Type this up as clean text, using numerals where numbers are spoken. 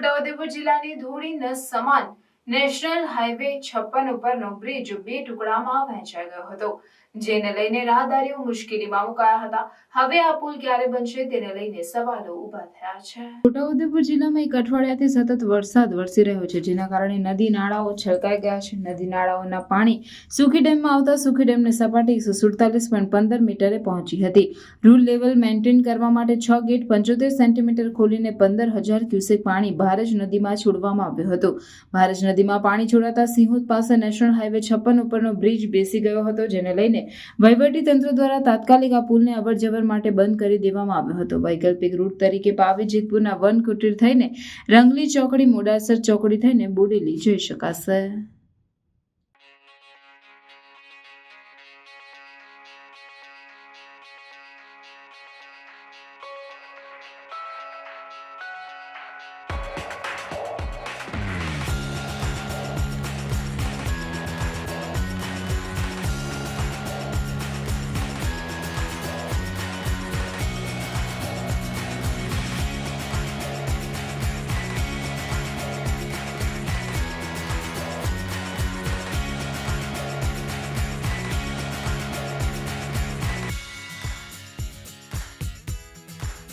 છોટાઉદેપુર જિલ્લાની ધૂળીના સમાન national highway 56 ઉપરનો બ્રિજ બે ટુકડામાં વહેંચાઈ ગયો હતો, જેને લઈને રાહદારીઓ મુશ્કેલીમાં મુકાયા હતા। હવે આ પુલ ક્યારે બનશે તેને લઈને સવાલો ઊભા થયા છે। છોટાઉદેપુર જિલ્લામાં એક અઠવાડિયાથી સતત વરસાદ વરસી રહ્યો છે, જેના કારણે નદી નાળાઓ છલકાઈ ગયા છે। નદી નાળાઓના પાણી સુખી ડેમમાં આવતા સુખી ડેમની સપાટી 147.15 મીટરે પહોંચી હતી। રૂલ લેવલ મેન્ટેન કરવા માટે 6 ગેટ 75 સેન્ટીમીટર ખોલીને 15,000 ક્યુસેક પાણી ભારજ નદીમાં છોડવામાં આવ્યું હતું। ભારજ નદીમાં પાણી છોડાતા સિંહોદ પાસે નેશનલ હાઈવે 56 ઉપરનો બ્રિજ બેસી ગયો હતો, જેને લઈને વહીવટી તંત્ર દ્વારા તાત્કાલિક આ પુલને અવરજવર માટે બંધ કરી દેવામાં આવ્યો હતો। વૈકલ્પિક રૂટ તરીકે પાવી જેતપુરના વન કુટીર થઈને રંગલી ચોકડી, મોડાસર ચોકડી થઈને બોડેલી જઈ શકાશે।